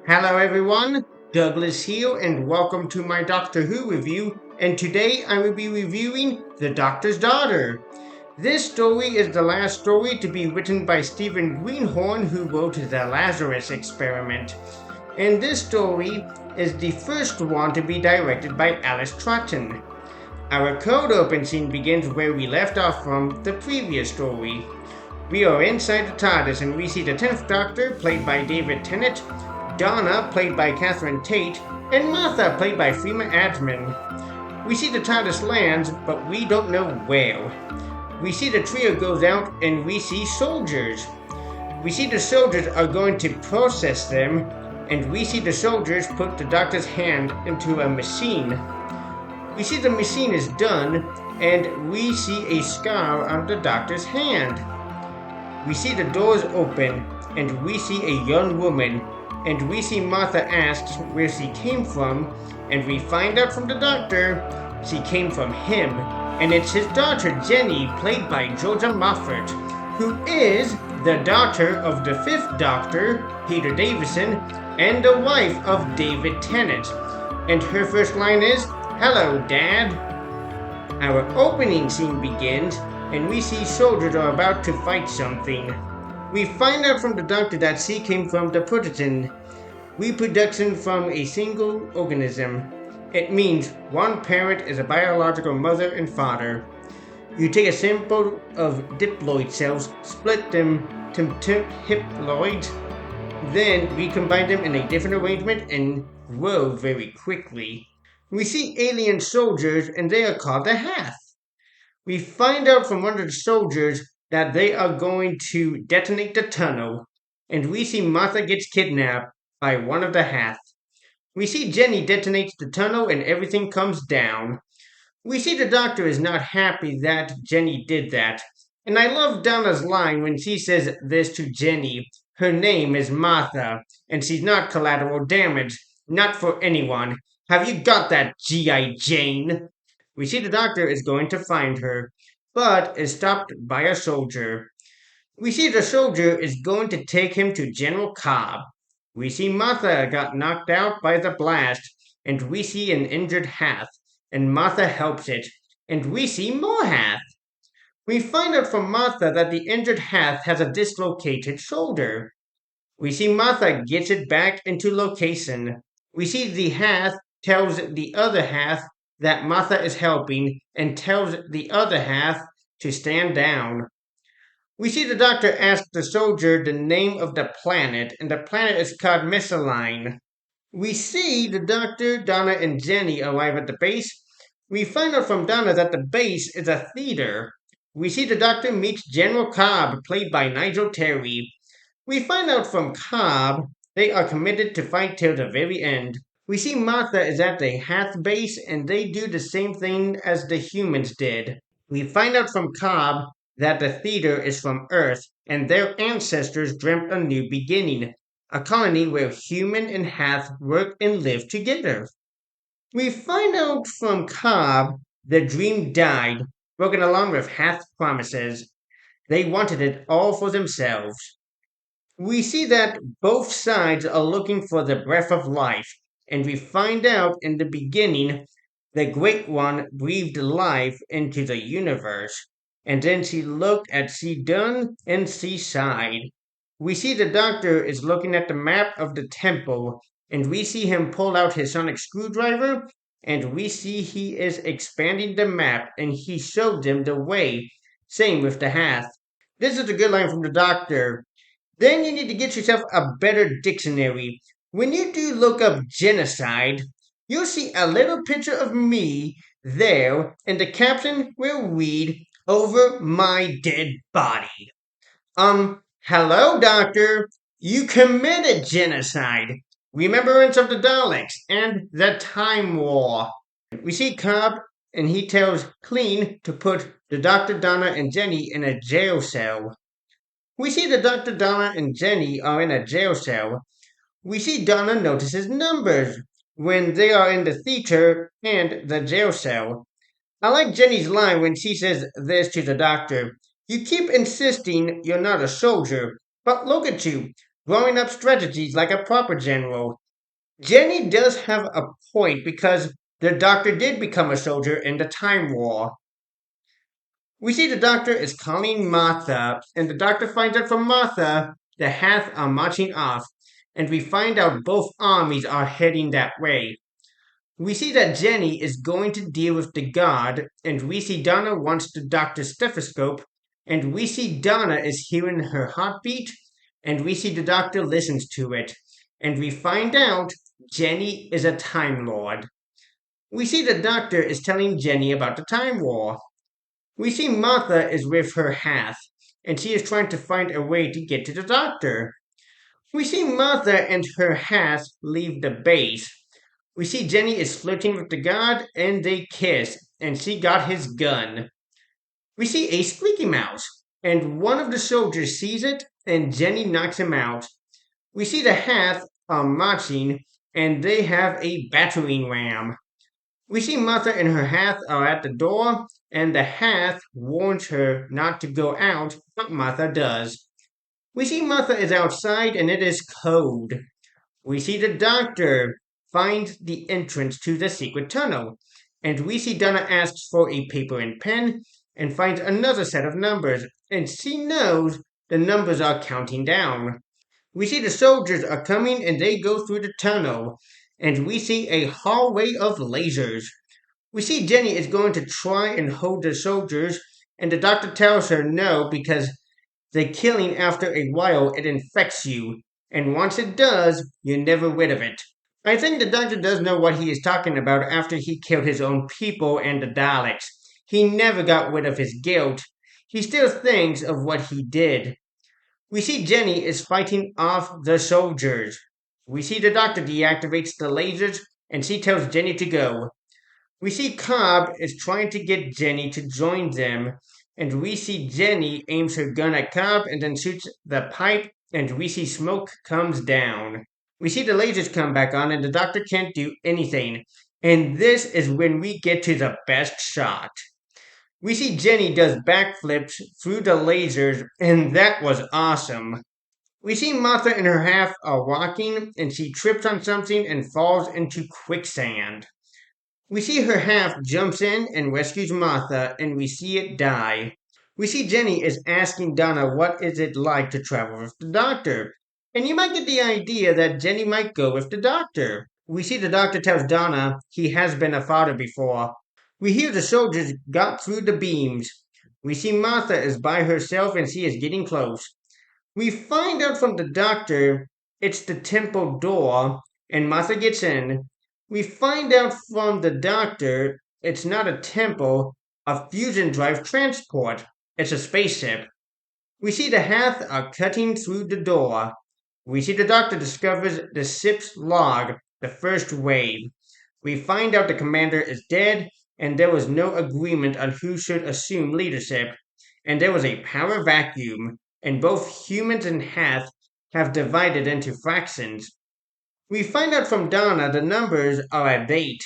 Hello everyone, Douglas here and welcome to my Doctor Who review, and today I will be reviewing The Doctor's Daughter. This story is the last story to be written by Stephen Greenhorn, who wrote The Lazarus Experiment, and this story is the first one to be directed by Alice Troughton. Our cold open scene begins where we left off from the previous story. We are inside the TARDIS and we see the 10th Doctor, played by David Tennant, Donna, played by Catherine Tate, and Martha, played by Freema Agyeman. We see the TARDIS lands, but we don't know where. We see the trio goes out and we see soldiers. We see the soldiers are going to process them, and we see the soldiers put the Doctor's hand into a machine. We see the machine is done, and we see a scar on the Doctor's hand. We see the doors open, and we see a young woman, and we see Martha asks where she came from, and we find out from the Doctor she came from him, and it's his daughter Jenny, played by Georgia Moffat, who is the daughter of the 5th Doctor, Peter Davison, and the wife of David Tennant. And her first line is, "Hello, Dad." Our opening scene begins, and we see soldiers are about to fight something. We find out from the Doctor that she came from the protogen, reproduction from a single organism. It means one parent is a biological mother and father. You take a sample of diploid cells, split them to haploids, then recombine them in a different arrangement and grow very quickly. We see alien soldiers, and they are called the Hath. We find out from one of the soldiers that they are going to detonate the tunnel, and we see Martha gets kidnapped by one of the Hath. We see Jenny detonates the tunnel and everything comes down. We see the Doctor is not happy that Jenny did that, and I love Donna's line when she says this to Jenny. Her name is Martha, and she's not collateral damage, not for anyone. Have you got that, G.I. Jane? We see the Doctor is going to find her, but is stopped by a soldier. We see the soldier is going to take him to General Cobb. We see Martha got knocked out by the blast, and we see an injured Hath, and Martha helps it, and we see more Hath. We find out from Martha that the injured Hath has a dislocated shoulder. We see Martha gets it back into location. We see the Hath tells the other Hath that Martha is helping and tells the other Hath to stand down. We see the Doctor ask the soldier the name of the planet, and the planet is called Missaline. We see the Doctor, Donna, and Jenny arrive at the base. We find out from Donna that the base is a theater. We see the Doctor meets General Cobb, played by Nigel Terry. We find out from Cobb they are committed to fight till the very end. We see Martha is at the Hath base, and they do the same thing as the humans did. We find out from Cobb that the theater is from Earth, and their ancestors dreamt a new beginning, a colony where human and Hath work and live together. We find out from Cobb the dream died, broken along with Hath promises. They wanted it all for themselves. We see that both sides are looking for the breath of life, and we find out in the beginning the Great One breathed life into the universe, and then she looked at she done and she sighed. We see the Doctor is looking at the map of the temple, and we see him pull out his sonic screwdriver, and we see he is expanding the map, and he showed them the way. Same with the Hath. This is a good line from the Doctor. Then you need to get yourself a better dictionary. When you do look up genocide, you'll see a little picture of me there, and the caption will read, "Over my dead body." Hello, Doctor. You committed genocide. Remembrance of the Daleks and the Time War. We see Cobb, and he tells Clean to put the Doctor, Donna, and Jenny in a jail cell. We see the Doctor, Donna, and Jenny are in a jail cell. We see Donna notices numbers when they are in the theater and the jail cell. I like Jenny's line when she says this to the Doctor. You keep insisting you're not a soldier, but look at you. blowing up strategies like a proper general. Jenny does have a point because the Doctor did become a soldier in the Time War. We see the Doctor is calling Martha, and the Doctor finds out from Martha the Hath are marching off, and we find out both armies are heading that way. We see that Jenny is going to deal with the guard, and we see Donna wants the Doctor's stethoscope, and we see Donna is hearing her heartbeat, and we see the Doctor listens to it, and we find out Jenny is a Time Lord. We see the Doctor is telling Jenny about the Time War. We see Martha is with her Hath, and she is trying to find a way to get to the Doctor. We see Martha and her Hath leave the base. We see Jenny is flirting with the guard, and they kiss, and she got his gun. We see a squeaky mouse, and one of the soldiers sees it, and Jenny knocks him out. We see the Hath are marching, and they have a battering ram. We see Martha and her Hath are at the door, and the Hath warns her not to go out, but Martha does. We see Martha is outside, and it is cold. We see the Doctor find the entrance to the secret tunnel, and we see Donna asks for a paper and pen, and finds another set of numbers, and she knows the numbers are counting down. We see the soldiers are coming, and they go through the tunnel, and we see a hallway of lasers. We see Jenny is going to try and hold the soldiers, and the Doctor tells her no because the killing after a while it infects you, and once it does, you're never rid of it. I think the Doctor does know what he is talking about after he killed his own people and the Daleks. He never got rid of his guilt. He still thinks of what he did. We see Jenny is fighting off the soldiers. We see the Doctor deactivates the lasers, and she tells Jenny to go. We see Cobb is trying to get Jenny to join them, and we see Jenny aims her gun at Cobb and then shoots the pipe, and we see smoke comes down. We see the lasers come back on, and the Doctor can't do anything. And this is when we get to the best shot. We see Jenny does backflips through the lasers, and that was awesome. We see Martha and her Hath are walking, and she trips on something and falls into quicksand. We see her Hath jumps in and rescues Martha, and we see it die. We see Jenny is asking Donna what is it like to travel with the Doctor, and you might get the idea that Jenny might go with the Doctor. We see the Doctor tells Donna he has been a father before. We hear the soldiers got through the beams. We see Martha is by herself and she is getting close. We find out from the Doctor it's the temple door, and Martha gets in. We find out from the Doctor it's not a temple, a fusion drive transport. It's a spaceship. We see the Hath are cutting through the door. We see the Doctor discovers the ship's log, the first wave. We find out the commander is dead, and there was no agreement on who should assume leadership, and there was a power vacuum, and both humans and Hath have divided into fractions. We find out from Donna the numbers are a date.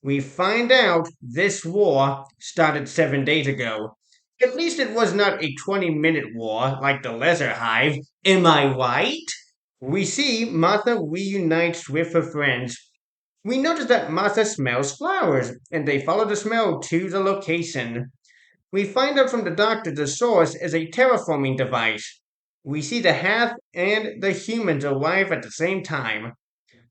We find out this war started 7 days ago. At least it was not a 20-minute war like the Lesser Hive. Am I right? We see Martha reunites with her friends. We notice that Martha smells flowers, and they follow the smell to the location. We find out from the Doctor the source is a terraforming device. We see the Hath and the humans arrive at the same time.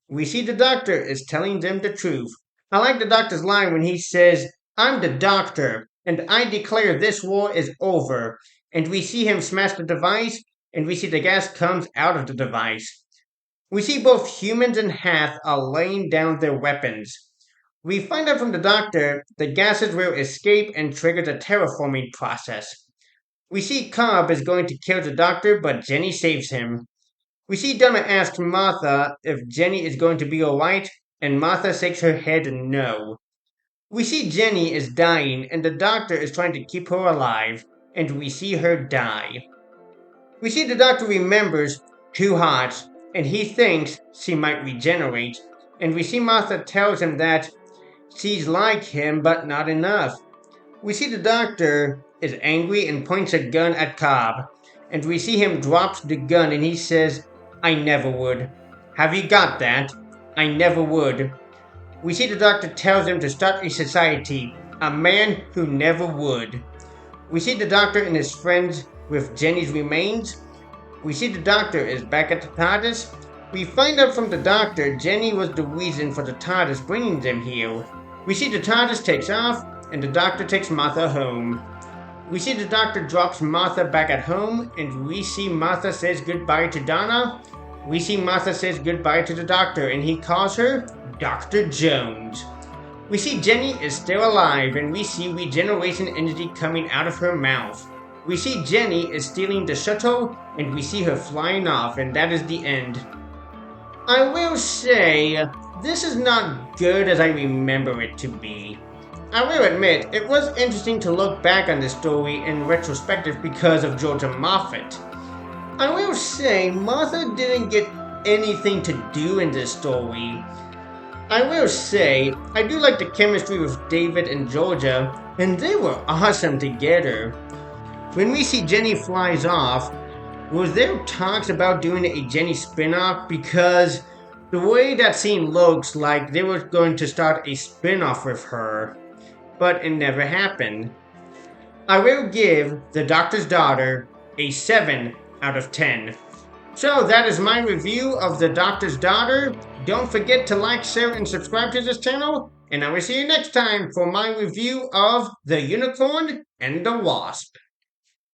We see the Doctor is telling them the truth. I like the Doctor's line when he says, "I'm the Doctor, and I declare this war is over." And we see him smash the device, and we see the gas comes out of the device. We see both humans and Hath are laying down their weapons. We find out from the Doctor the gases will escape and trigger the terraforming process. We see Cobb is going to kill the Doctor, but Jenny saves him. We see Donna ask Martha if Jenny is going to be alright, and Martha shakes her head no. We see Jenny is dying, and the Doctor is trying to keep her alive, and we see her die. We see the Doctor remembers 2 hearts, and he thinks she might regenerate, and we see Martha tells him that she's like him but not enough. We see the Doctor is angry and points a gun at Cobb, and we see him drops the gun and he says, I never would. Have you got that? I never would. We see the doctor tells him to start a society. A man who never would. We see the doctor and his friends with Jenny's remains. We see the doctor is back at the TARDIS. We find out from the doctor Jenny was the reason for the TARDIS bringing them here. We see the TARDIS takes off, and the doctor takes Martha home. We see the doctor drops Martha back at home, and we see Martha says goodbye to Donna. We see Martha says goodbye to the doctor, and he calls her Dr. Jones. We see Jenny is still alive, and we see regeneration energy coming out of her mouth. We see Jenny is stealing the shuttle, and we see her flying off, and that is the end. I will say, this is not good as I remember it to be. I will admit, it was interesting to look back on this story in retrospective because of Georgia Moffat. I will say, Martha didn't get anything to do in this story. I will say, I do like the chemistry with David and Georgia, and they were awesome together. When we see Jenny flies off, was there talks about doing a Jenny spin-off? Because the way that scene looks like they were going to start a spin-off with her, but it never happened. I will give The Doctor's Daughter a 7 out of 10. So that is my review of The Doctor's Daughter. Don't forget to like, share, and subscribe to this channel, and I will see you next time for my review of The Unicorn and the Wasp.